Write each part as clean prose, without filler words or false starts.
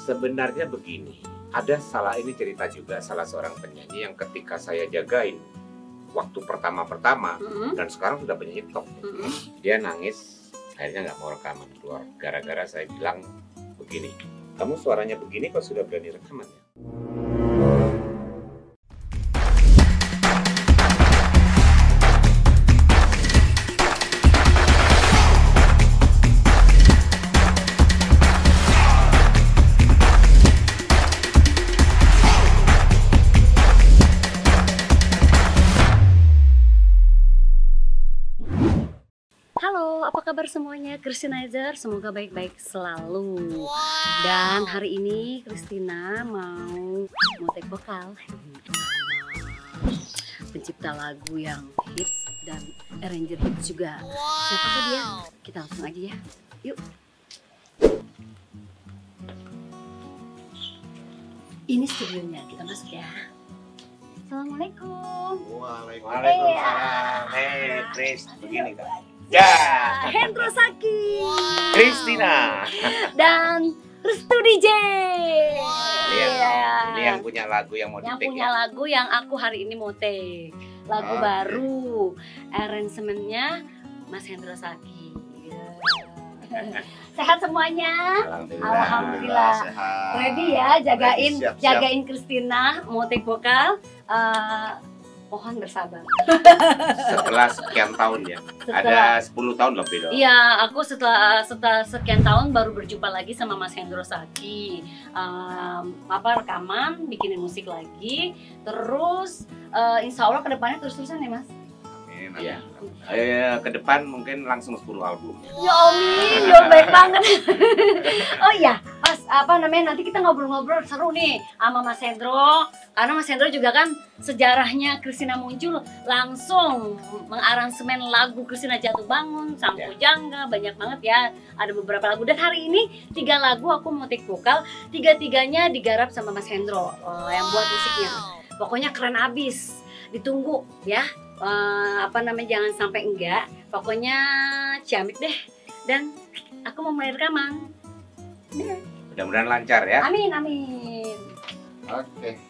Sebenarnya begini, ada ini cerita juga salah seorang penyanyi yang ketika saya jagain waktu pertama-pertama dan sekarang sudah penyanyi top, dia nangis, akhirnya nggak mau rekaman keluar gara-gara saya bilang begini, kamu suaranya begini kok sudah berani rekaman ya? Apa kabar semuanya, Christinizer? Semoga baik-baik selalu. Dan hari ini Christina mau take vokal pencipta lagu yang hits dan arranger hits juga. Siapa dia? Kita langsung aja ya. Yuk. Ini studionya, kita masuk ya. Assalamualaikum. Waalaikumsalam. Hei, Chris, begini kan? Ya, Hendro Saki, Christina, dan Restu DJ. Ini yang punya lagu yang mau Yang di-take punya ya? lagu yang aku hari ini mau take. Lagu baru, arrangementnya Mas Hendro Saki. Sehat semuanya? Alhamdulillah. Sehat. Ready ya, Siap. jagain Christina mau take vokal. Mohon bersabar. Setelah sekian tahun ya, Setelah- ada 10 tahun lebih dong. Iya, aku setelah sekian tahun baru berjumpa lagi sama Mas Hendro Saki. Rekaman, bikinin musik lagi. Terus insya Allah kedepannya terus-terusan ya Mas. Iya. Ke depan mungkin langsung 10 album. Ya amin, ya baik banget. Oh iya, pas nanti kita ngobrol-ngobrol seru nih sama Mas Hendro. Karena Mas Hendro juga kan sejarahnya Christina muncul langsung mengaransemen lagu Christina Jatuh Bangun, Sang Pujangga, banyak banget ya. Ada beberapa lagu dan hari ini 3 lagu aku mau take vokal, 3-tiganya digarap sama Mas Hendro yang buat musiknya. Pokoknya keren abis. Ditunggu ya. Jangan sampai enggak. Pokoknya ciamik deh. Dan aku mau mulai rekaman. Mudah-mudahan lancar ya. Amin, amin. Oke.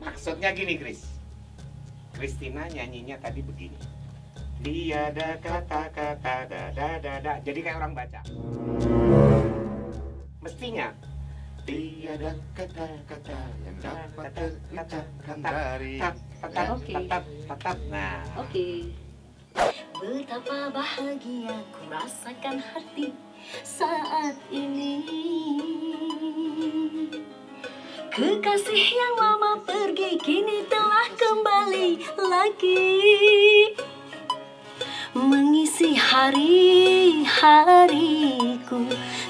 Maksudnya gini, Chris. Christina nyanyinya tadi begini. Tiada kata-kata da. Jadi kayak orang baca. Mestinya tiada kata-kata yang dapat terucapkan dari tetap. Nah, Oke. Betapa bahagia ku rasakan hati saat ini. Kekasih yang lama pergi kini telah kembali lagi, mengisi hari-hariku.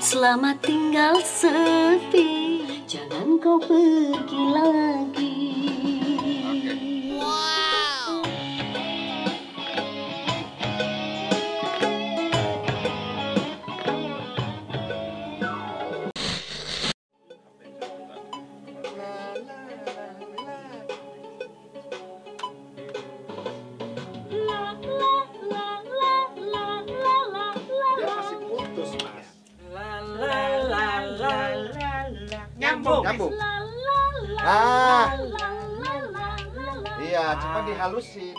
Selamat tinggal sepi, jangan kau pergi lagi. nyambung. Iya, cuma dihalusin.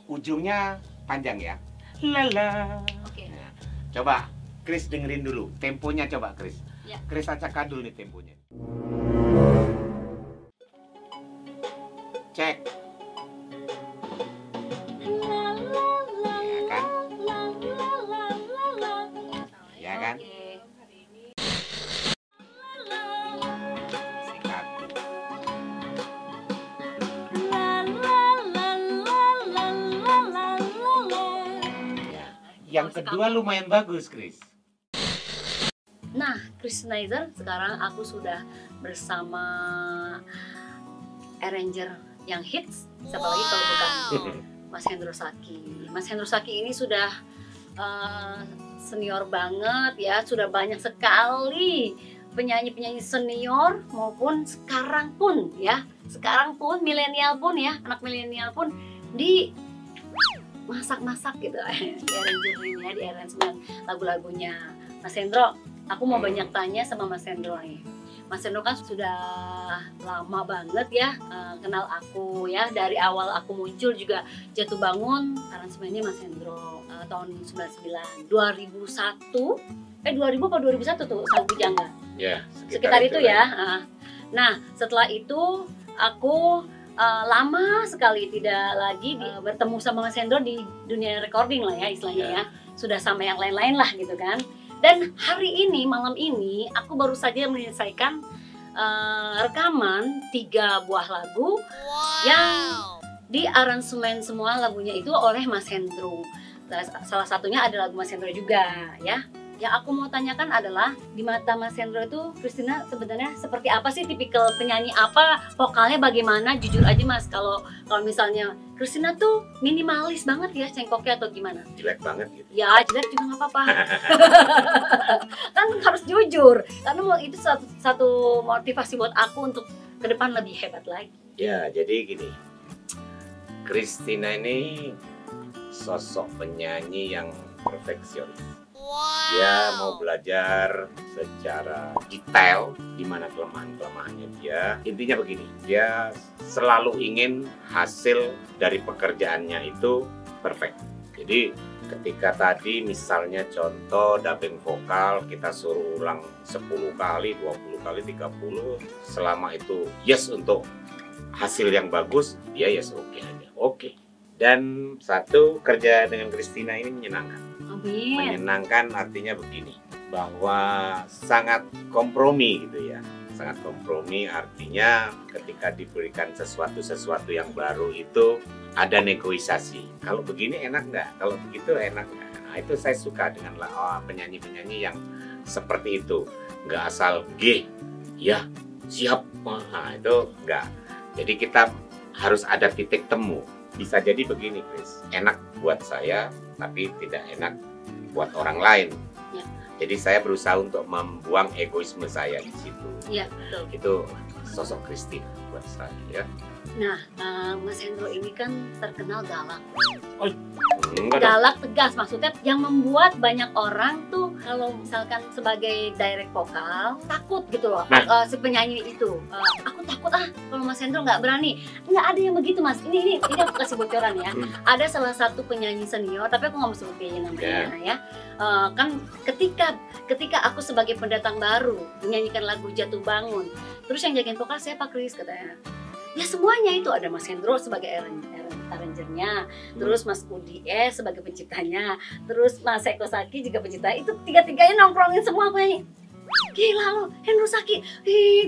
Ujungnya panjang ya. Lala. Oke. Nah, coba Chris dengerin dulu. Temponya coba Chris. Ya. Chris acak-adul nih temponya. Cek. Ya kan? Sikat. yang kedua lumayan bagus, Chris. Nah, Christianizer, sekarang aku sudah bersama arranger yang hits. Siapa lagi kalau bukan Mas Hendro Saki. Mas Hendro Saki ini sudah senior banget ya, sudah banyak sekali penyanyi-penyanyi senior maupun sekarang pun milenial pun ya, anak milenial pun di masak-masak gitu di arrangernya, di arrangement lagu-lagunya. Mas Hendro, aku mau banyak tanya sama Mas Hendro nih. Mas Hendro kan sudah lama banget ya kenal aku ya, dari awal aku muncul juga Jatuh Bangun aransemennya Mas Hendro tahun 2001 apa 2001 tuh Sang Bujangga. Ya, sekitar itu ya. Nah, setelah itu aku lama sekali tidak lagi bertemu sama Mas Hendro di dunia recording lah ya istilahnya ya. Sudah sama yang lain-lain lah gitu kan. Dan hari ini, malam ini aku baru saja menyelesaikan rekaman 3 buah lagu yang di aransemen semua lagunya itu oleh Mas Hendro. Salah satunya ada lagu Mas Hendro juga ya. Yang aku mau tanyakan adalah di mata Mas Hendro itu Christina sebenarnya seperti apa sih, tipikal penyanyi apa, vokalnya bagaimana, jujur aja Mas. Kalau misalnya Christina tuh minimalis banget ya cengkoknya atau gimana? Jelek banget gitu. Ya jelek juga nggak apa-apa. Kan harus jujur karena itu satu motivasi buat aku untuk ke depan lebih hebat lagi. Ya, jadi gini, Christina ini sosok penyanyi yang perfeksionis. Dia mau belajar secara detail di mana kelemahan-kelemahannya dia. Intinya begini, dia selalu ingin hasil dari pekerjaannya itu perfect. Jadi ketika tadi misalnya contoh dubbing vokal kita suruh ulang 10 kali, 20 kali, 30, selama itu yes untuk hasil yang bagus, dia yes oke aja. Oke. Dan satu, kerja dengan Christina ini menyenangkan. Amin. Menyenangkan artinya begini, bahwa sangat kompromi gitu ya. Sangat kompromi artinya ketika diberikan sesuatu yang baru itu ada negosiasi. Kalau begini enak nggak? Kalau begitu enak nggak? Nah, itu saya suka dengan penyanyi-penyanyi yang seperti itu. Nggak asal G, ya siap. Nah, itu nggak. Jadi kita harus ada titik temu. Bisa jadi begini, Chris. Enak buat saya, tapi tidak enak buat orang lain. Ya. Jadi saya berusaha untuk membuang egoisme saya di situ. Iya, betul. Itu sosok Christina buat saya ya. Nah, Mas Hendro ini kan terkenal galak. Enggak dong. Galak, tegas, maksudnya yang membuat banyak orang tuh kalau misalkan sebagai direct vokal takut gitu loh. Si penyanyi itu, aku takut kalau Mas Hendro nggak berani. Nggak ada yang begitu Mas. Ini aku kasih bocoran ya. Ada salah satu penyanyi senior, tapi aku nggak mau sebutin namanya ya. Kan ketika aku sebagai pendatang baru menyanyikan lagu Jatuh Bangun, terus yang jagain vokal siapa, Chris, katanya. Ya semuanya itu ada Mas Hendro sebagai arrangernya, terus Mas Udi sebagai penciptanya, terus Mas Eko Saki juga pencipta. Itu tiga-tiganya nongkrongin semua aku nyanyi. Gila lo, Hendro Saki,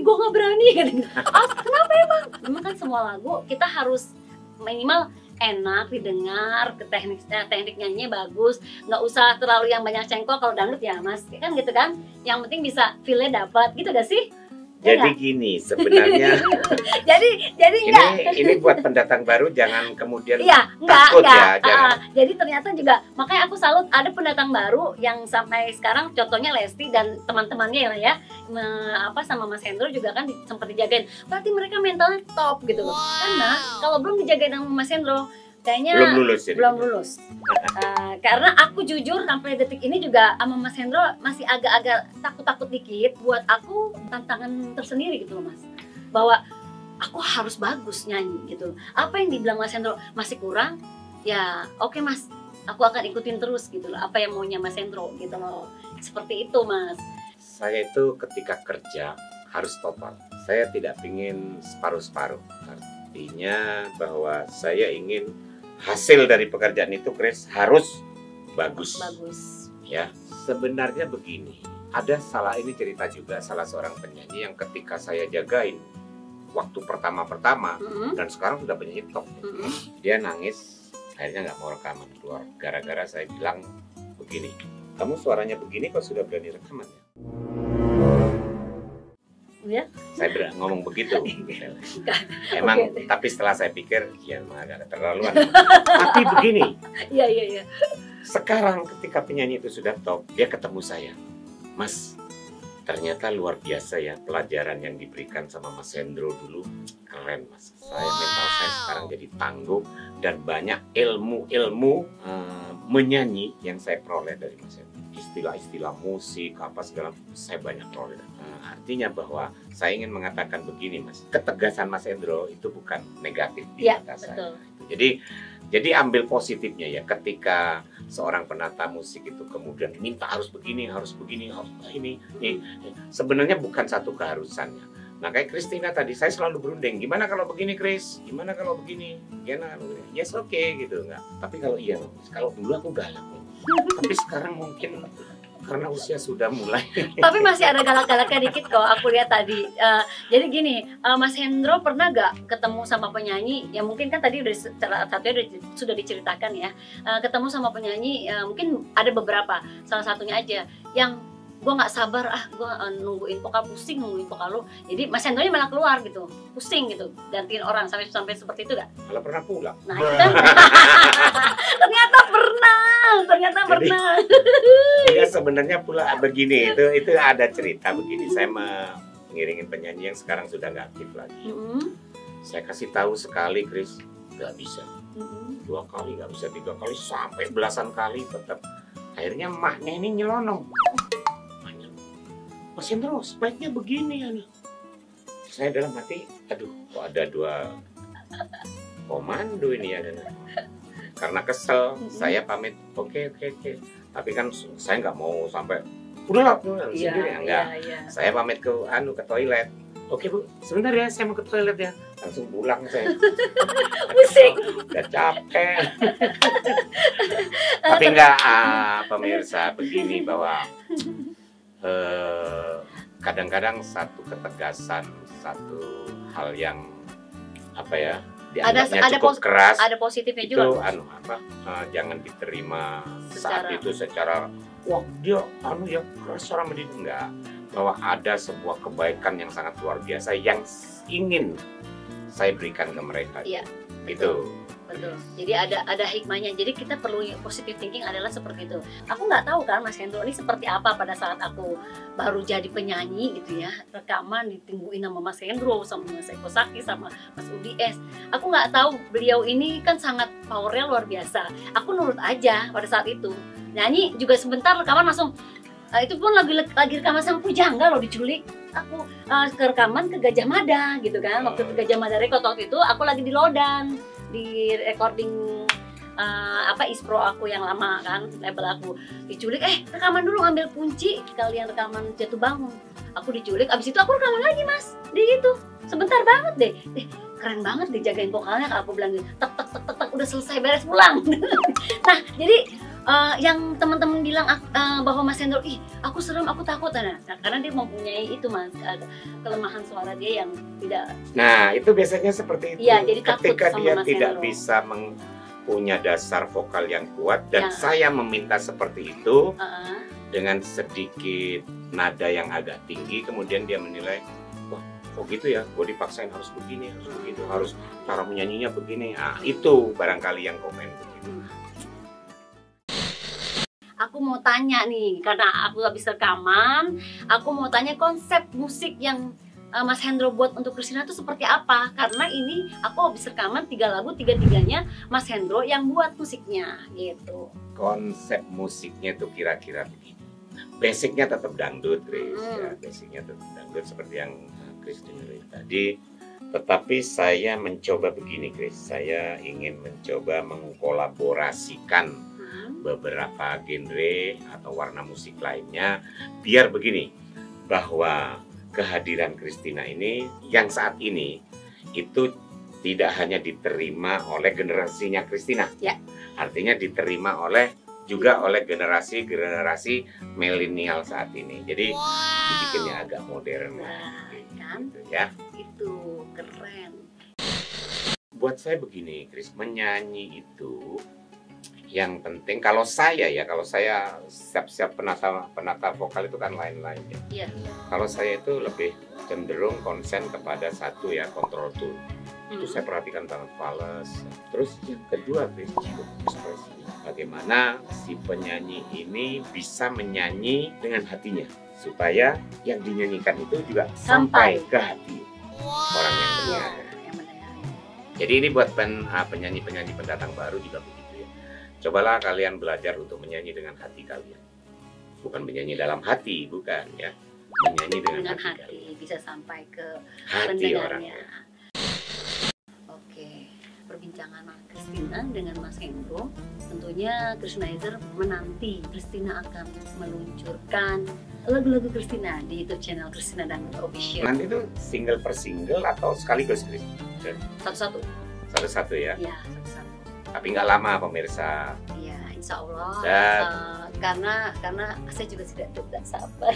gue gak berani. Kenapa emang? Memang kan semua lagu kita harus minimal enak didengar, teknik nyanyinya bagus, nggak usah terlalu yang banyak cengkok. Kalau dangdut ya Mas, kan gitu kan, yang penting bisa feel-nya dapat, gitu gak sih? Jadi gini sebenarnya. jadi ini buat pendatang baru jangan kemudian takut ya. Jadi ternyata juga makanya aku salut ada pendatang baru yang sampai sekarang, contohnya Lesti dan teman-temannya lah ya, sama Mas Hendro juga kan sempat dijagain. Berarti mereka mentalnya top gitu loh. Karena kalau belum dijagain sama Mas Hendro kayaknya belum lulus. Karena aku jujur sampai detik ini juga sama Mas Hendro masih agak-agak takut-takut dikit. Buat aku tantangan tersendiri gitu loh Mas, bahwa aku harus bagus nyanyi gitu. Apa yang dibilang Mas Hendro masih kurang, ya oke Mas, aku akan ikutin terus gitu loh, apa yang maunya Mas Hendro gitu loh. Seperti itu Mas. Saya itu ketika kerja harus total. Saya tidak ingin separuh-separuh. Artinya bahwa saya ingin hasil dari pekerjaan itu, Chris, harus bagus. Ya, sebenarnya begini. Ada ini cerita juga salah seorang penyanyi yang ketika saya jagain waktu pertama-pertama dan sekarang sudah penyanyi top. Dia nangis, akhirnya nggak mau rekaman keluar gara-gara saya bilang begini, kamu suaranya begini kok sudah berani rekaman ya? Ya? Saya ngomong begitu. Emang, tapi setelah saya pikir, ya emang agak keterlaluan. Tapi begini, Iya. sekarang ketika penyanyi itu sudah top, dia ketemu saya. Mas, ternyata luar biasa ya pelajaran yang diberikan sama Mas Hendro dulu. Keren Mas, mental saya sekarang jadi tangguh. Dan banyak ilmu-ilmu menyanyi yang saya peroleh dari Mas Hendro. Istilah-istilah musik, apa segala, saya banyak peroleh. Artinya bahwa saya ingin mengatakan begini Mas, ketegasan Mas Hendro itu bukan negatif di mata saya. Jadi ambil positifnya ya, ketika seorang penata musik itu kemudian minta harus begini, harus ini. Sebenarnya bukan satu keharusannya. Nah kayak Christina tadi, saya selalu berunding, gimana kalau begini Chris? Gimana kalau begini? Gimana kalau begini? Yes oke gitu enggak. Tapi kalau dulu aku galak. Tapi sekarang mungkin karena usia sudah mulai. Tapi masih ada galak-galaknya dikit kok, aku lihat tadi. Jadi gini, Mas Hendro pernah gak ketemu sama penyanyi? Ya mungkin kan tadi satunya sudah diceritakan ya. Ketemu sama penyanyi, mungkin ada beberapa. Salah satunya aja yang gue nggak sabar, gue nungguin vokal, pusing nungguin vokal lo. Jadi Mas Hendro malah keluar gitu, pusing gitu, gantiin orang sampai seperti itu gak? Malah pernah pulang. Nah itu kan ternyata pernah. Ya sebenarnya pula begini, itu ada cerita begini. Saya mengiringin penyanyi yang sekarang sudah nggak aktif lagi. Saya kasih tahu sekali, Chris, nggak bisa. 2 kali nggak bisa, 3 kali, sampai belasan kali tetap. Akhirnya maknya ini nyelonong. Mas Hendro, sebaiknya begini ya nih. Saya dalam hati, aduh, kok ada 2 komando ini ya. Karena kesel, saya pamit, oke. Tapi kan saya nggak mau sampai, udahlah sendiri, enggak. Saya pamit ke toilet. Oke Bu, sebentar ya, saya mau ke toilet ya. Langsung pulang saya. Pusing. Udah capek. Tapi enggak, pemirsa, begini bahwa kadang-kadang satu ketegasan, satu hal yang dianggapnya cukup keras, ada positifnya itu juga. Jangan diterima saat itu secara wah dia keras sama dia, enggak. Bahwa ada sebuah kebaikan yang sangat luar biasa yang ingin saya berikan ke mereka. Iya. Itu. Betul. Jadi ada hikmahnya. Jadi kita perlu positive thinking adalah seperti itu. Aku nggak tahu kan Mas Hendro ini seperti apa pada saat aku baru jadi penyanyi gitu ya. Rekaman ditungguin sama Mas Hendro, sama Mas Eko Saki, sama Mas UDS. Aku nggak tahu beliau ini kan sangat powernya luar biasa. Aku nurut aja pada saat itu. Nyanyi juga sebentar rekaman langsung. Itu pun lagi rekaman sama Pujangga loh, diculik. Aku ke rekaman ke Gajah Mada gitu kan. Waktu ke Gajah Mada Record waktu itu aku lagi di Lodan, di recording Ispro aku yang lama kan, label aku. Diculik, rekaman dulu, ambil kunci, kalian rekaman Jatuh Bangun. Aku diculik, abis itu aku rekaman lagi Mas, di itu. Sebentar banget deh. Keren banget deh jagain vokalnya, kalau aku bilang gitu. Tek udah selesai, beres pulang. Nah, jadi yang teman-teman bilang bahwa Mas Hendro, aku serem, aku takut, karena dia mempunyai itu Mas, kelemahan suara dia yang tidak. Nah itu biasanya seperti itu. Iya, jadi ketika sama dia Mas tidak Hendro bisa punya dasar vokal yang kuat dan saya meminta seperti itu dengan sedikit nada yang agak tinggi, kemudian dia menilai, wah kok gitu ya, gue dipaksain harus begini, harus begitu, harus cara menyanyinya begini. Itu barangkali yang komen begitu. Aku mau tanya nih, karena aku habis rekaman, aku mau tanya konsep musik yang Mas Hendro buat untuk Christina itu seperti apa? Karena ini aku habis rekaman 3 lagu, 3-tiganya Mas Hendro yang buat musiknya gitu. Konsep musiknya tuh kira-kira begini. Basicnya tetap dangdut, Chris. Ya, basicnya tetap dangdut seperti yang Chris dengerin tadi. Tetapi saya mencoba begini, Chris. Saya ingin mencoba mengkolaborasikan beberapa genre atau warna musik lainnya, biar begini, bahwa kehadiran Christina ini yang saat ini itu tidak hanya diterima oleh generasinya Christina, artinya diterima juga oleh generasi milenial saat ini. Jadi dibikinnya agak modern, kan? Gitu, ya. Itu keren. Buat saya begini, Chris, menyanyi itu Yang penting kalau saya siap-siap penata vokal itu kan lain-lain ya. Iya. Kalau saya itu lebih cenderung konsen kepada satu ya, control tone. Itu saya perhatikan banget, fales. Terus yang kedua, ekspresi. Bagaimana si penyanyi ini bisa menyanyi dengan hatinya supaya yang dinyanyikan itu juga sampai ke hati orang yang mendengar. Jadi ini buat penyanyi-penyanyi pendatang baru juga begitu ya. Cobalah kalian belajar untuk menyanyi dengan hati kalian. Bukan menyanyi dalam hati, bukan ya. Menyanyi dengan hati kalian. Bisa sampai ke hati orangnya. Oke, perbincangan Christina dengan Mas Hendro. Tentunya Christianizer menanti Christina akan meluncurkan lagu-lagu Christina di YouTube channel Christina Dangdut Official. Nanti itu single per single atau sekaligus, Chris? Satu-satu. Satu-satu ya? Iya, satu-satu. Tapi nggak lama pemirsa. Iya, insya Allah. Karena saya juga tidak sabar.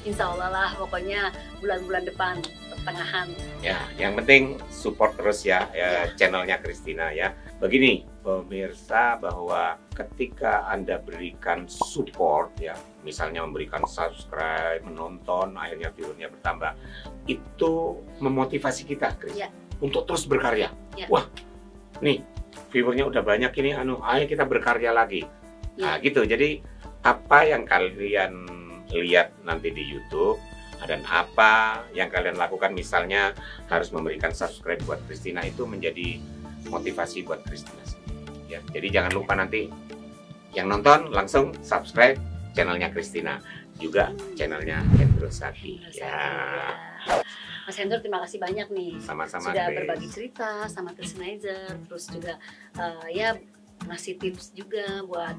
Insya Allah lah, pokoknya bulan-bulan depan pertengahan. Ya, yang penting support terus ya channelnya Christina ya. Begini pemirsa, bahwa ketika Anda berikan support ya, misalnya memberikan subscribe, menonton, akhirnya viewernya bertambah, itu memotivasi kita, Chris, untuk terus berkarya. Wah, nih viewernya udah banyak ini, ayo kita berkarya lagi. Nah gitu, jadi apa yang kalian lihat nanti di YouTube dan apa yang kalian lakukan, misalnya harus memberikan subscribe buat Christina, itu menjadi motivasi buat Christina ya. Jadi jangan lupa nanti yang nonton langsung subscribe channelnya Christina, juga channelnya Hendro Sakti ya. Mas Hendro, terima kasih banyak nih. Sama-sama, sudah Chris. berbagi cerita sama Christianizer, terus juga ya ngasih tips juga buat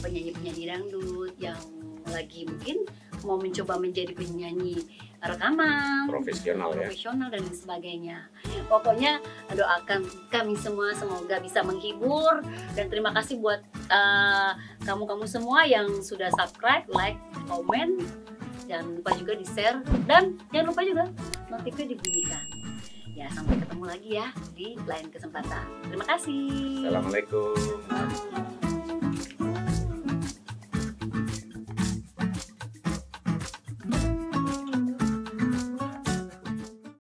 penyanyi-penyanyi dangdut yang lagi mungkin mau mencoba menjadi penyanyi rekaman profesional dan sebagainya. Pokoknya doakan kami semua semoga bisa menghibur, dan terima kasih buat kamu-kamu semua yang sudah subscribe, like, komen, jangan lupa juga di share, dan jangan lupa juga notifnya dibunyikan. Ya, sampai ketemu lagi ya di lain kesempatan. Terima kasih. Assalamualaikum.